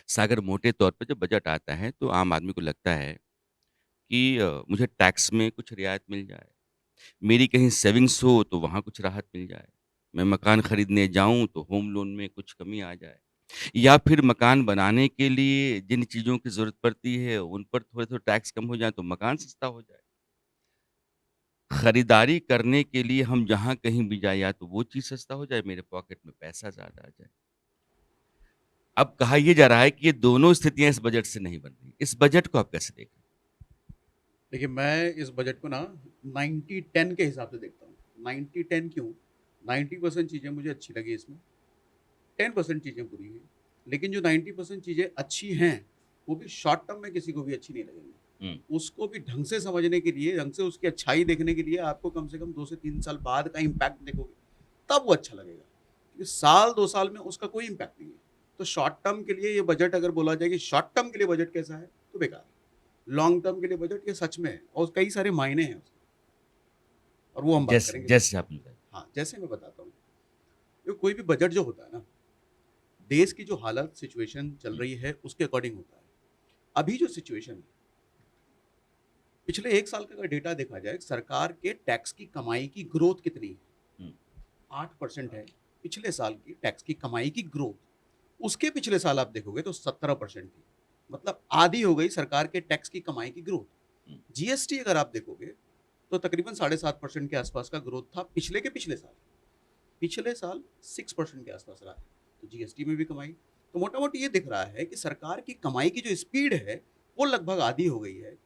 सागर मोटे तौर पे जब बजट आता है तो आम आदमी को लगता है कि मुझे टैक्स में कुछ रियायत मिल जाए, मेरी कहीं सेविंग्स हो तो वहाँ कुछ राहत मिल जाए, मैं मकान खरीदने जाऊँ तो होम लोन में कुछ कमी आ जाए या फिर मकान बनाने के लिए जिन चीज़ों की ज़रूरत पड़ती है उन पर थोड़े-थोड़े टैक्स कम हो जाए तो मकान सस्ता हो जाए। खरीदारी करने के लिए हम जहाँ कहीं भी जाएँ या तो वो चीज़ सस्ता हो जाए, मेरे पॉकेट में पैसा ज़्यादा आ जाए। अब कहा ये जा रहा है कि ये दोनों स्थितियाँ इस बजट से नहीं बन रही। इस बजट को आप कैसे देख रहे हैं? देखिए, मैं इस बजट को ना 90-10 के हिसाब से देखता हूँ। 90-10 क्यों? 90% चीज़ें मुझे अच्छी लगी इसमें, 10% चीज़ें बुरी हैं। लेकिन जो 90% चीज़ें अच्छी हैं, वो भी शॉर्ट टर्म में किसी को भी अच्छी नहीं लगेंगी। हुँ, उसको भी ढंग से समझने के लिए, ढंग से उसकी अच्छाई देखने के लिए आपको कम से कम 2 से 3 साल बाद का इम्पैक्ट देखोगे, तब वो अच्छा लगेगा। क्योंकि साल 2 साल में उसका कोई इम्पैक्ट नहीं है। तो शॉर्ट टर्म के लिए ये बजट अगर बोला जाए कि शॉर्ट टर्म के लिए बजट कैसा है, तो बेकार है। लॉन्ग टर्म के लिए बजट ये सच में है और कई सारे मायने हैं उसके और वो हम बात जैसे करेंगे जैसे जैसे आपने बताया। हाँ, जैसे मैं बताता हूँ। देखो कोई भी बजट जो होता है ना, देश की जो हालत सिचुएशन चल हुँ, रही है उसके अकॉर्डिंग होता है। अभी जो सिचुएशन है, पिछले 1 साल का अगर डेटा देखा जाए, सरकार के टैक्स की कमाई की ग्रोथ कितनी है? हुँ, 8% है पिछले साल की टैक्स की कमाई की ग्रोथ। उसके पिछले साल आप देखोगे तो 17% थी। मतलब आधी हो गई सरकार के टैक्स की कमाई की ग्रोथ। हुँ, जीएसटी अगर आप देखोगे तो तकरीबन 7.5% के आसपास का ग्रोथ था पिछले के पिछले साल। पिछले साल 6% के आसपास रहा है। तो जीएसटी में भी कमाई। तो मोटा-मोटी ये दिख रहा है कि सरकार की कमाई की जो स्पीड है, वो लगभग आधी हो गई है।